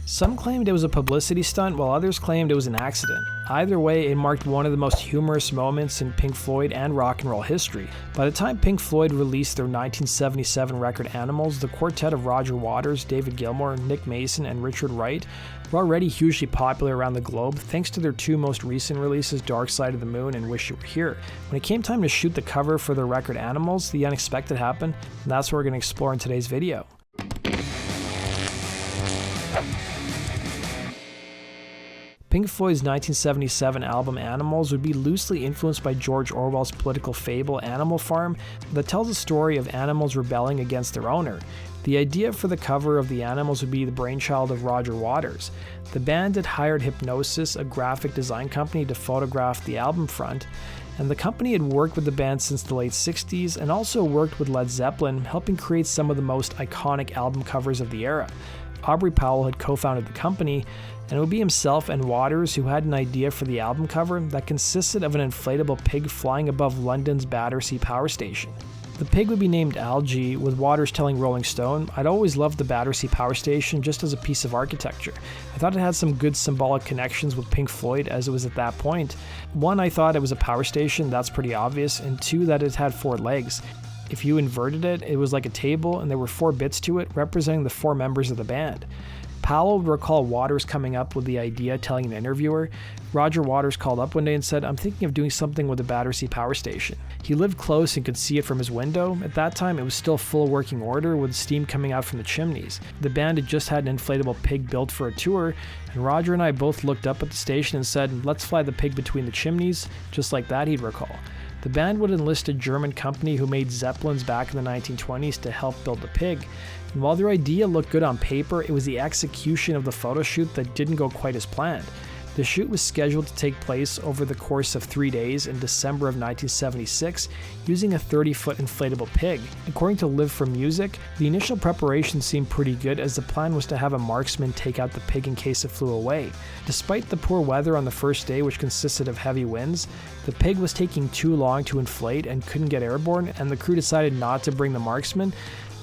Some claimed it was a publicity stunt, while others claimed it was an accident. Either way, it marked one of the most humorous moments in Pink Floyd and rock and roll history. By the time Pink Floyd released their 1977 record Animals, the quartet of Roger Waters, David Gilmour, Nick Mason, and Richard Wright were already hugely popular around the globe thanks to their two most recent releases, Dark Side of the Moon and Wish You Were Here. When it came time to shoot the cover for their record Animals, the unexpected happened, and that's what we're going to explore in today's video. Pink Floyd's 1977 album Animals would be loosely influenced by George Orwell's political fable Animal Farm that tells a story of animals rebelling against their owner. The idea for the cover of the Animals would be the brainchild of Roger Waters. The band had hired Hipgnosis, a graphic design company, to photograph the album front, and the company had worked with the band since the late 60s and also worked with Led Zeppelin, helping create some of the most iconic album covers of the era. Aubrey Powell had co-founded the company, and it would be himself and Waters who had an idea for the album cover that consisted of an inflatable pig flying above London's Battersea Power Station. The pig would be named Algie, with Waters telling Rolling Stone, "I'd always loved the Battersea Power Station just as a piece of architecture. I thought it had some good symbolic connections with Pink Floyd as it was at that point. One, I thought it was a power station, that's pretty obvious, and two, that it had 4 legs. If you inverted it, it was like a table and there were 4 bits to it representing the 4 members of the band." Powell would recall Waters coming up with the idea, telling an interviewer, "Roger Waters called up one day and said, 'I'm thinking of doing something with the Battersea Power Station.' He lived close and could see it from his window. At that time, it was still full working order with steam coming out from the chimneys. The band had just had an inflatable pig built for a tour, and Roger and I both looked up at the station and said, 'Let's fly the pig between the chimneys,' just like that," he'd recall. The band would enlist a German company who made Zeppelins back in the 1920s to help build the pig. And while their idea looked good on paper, it was the execution of the photo shoot that didn't go quite as planned. The shoot was scheduled to take place over the course of 3 days in December of 1976 using a 30-foot inflatable pig. According to Live for Music, the initial preparation seemed pretty good as the plan was to have a marksman take out the pig in case it flew away. Despite the poor weather on the first day, which consisted of heavy winds, the pig was taking too long to inflate and couldn't get airborne, and the crew decided not to bring the marksman,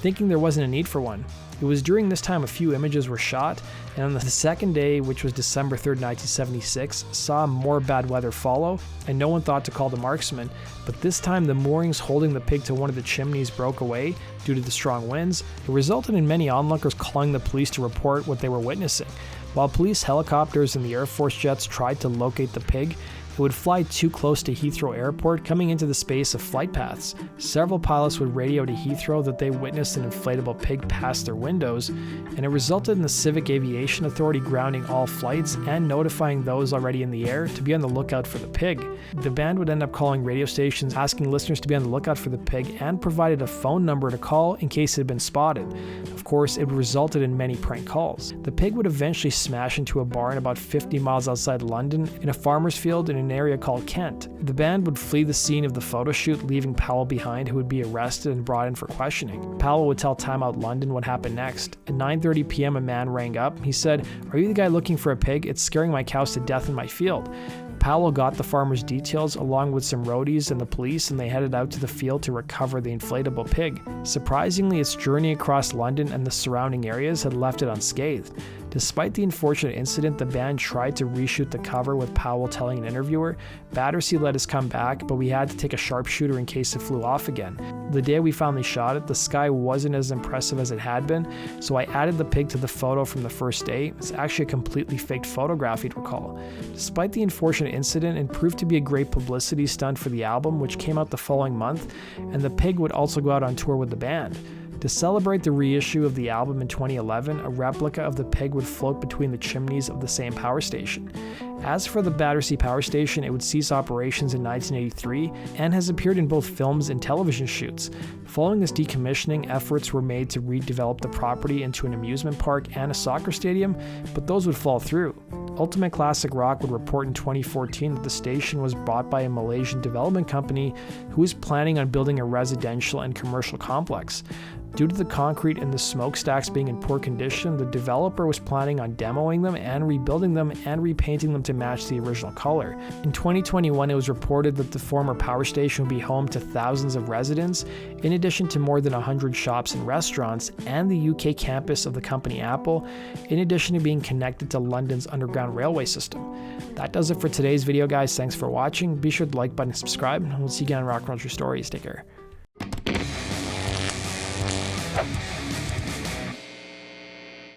thinking there wasn't a need for one. It was during this time a few images were shot, and on the second day, which was December 3rd, 1976, saw more bad weather follow, and no one thought to call the marksman, but this time the moorings holding the pig to one of the chimneys broke away due to the strong winds. It resulted in many onlookers calling the police to report what they were witnessing. While police helicopters and the Air Force jets tried to locate the pig, it would fly too close to Heathrow Airport, coming into the space of flight paths. Several pilots would radio to Heathrow that they witnessed an inflatable pig pass their windows, and it resulted in the Civic Aviation Authority grounding all flights and notifying those already in the air to be on the lookout for the pig. The band would end up calling radio stations asking listeners to be on the lookout for the pig and provided a phone number to call in case it had been spotted. Of course, it resulted in many prank calls. The pig would eventually smash into a barn about 50 miles outside London in a farmer's field in an area called Kent. The band would flee the scene of the photo shoot, leaving Powell behind, who would be arrested and brought in for questioning. Powell would tell Time Out London what happened next. At 9:30 p.m. a man rang up. He said, "Are you the guy looking for a pig? It's scaring my cows to death in my field." Powell got the farmer's details along with some roadies and the police, and they headed out to the field to recover the inflatable pig. Surprisingly, its journey across London and the surrounding areas had left it unscathed. Despite the unfortunate incident, the band tried to reshoot the cover, with Powell telling an interviewer, "Battersea let us come back, but we had to take a sharpshooter in case it flew off again. The day we finally shot it, the sky wasn't as impressive as it had been, so I added the pig to the photo from the first day. It's actually a completely faked photograph," he'd recall. Despite the unfortunate incident, it proved to be a great publicity stunt for the album, which came out the following month, and the pig would also go out on tour with the band. To celebrate the reissue of the album in 2011, a replica of the pig would float between the chimneys of the same power station. As for the Battersea Power Station, it would cease operations in 1983 and has appeared in both films and television shoots. Following this decommissioning, efforts were made to redevelop the property into an amusement park and a soccer stadium, but those would fall through. Ultimate Classic Rock would report in 2014 that the station was bought by a Malaysian development company who was planning on building a residential and commercial complex. Due to the concrete in the smokestacks being in poor condition, the developer was planning on demoing them and rebuilding them and repainting them to match the original color. In 2021, it was reported that the former power station would be home to thousands of residents, in addition to more than 100 shops and restaurants, and the UK campus of the company Apple, in addition to being connected to London's underground railway system. That does it for today's video, guys. Thanks for watching. Be sure to like button and subscribe, and we'll see you again on Rock and Roll True Stories. Take care.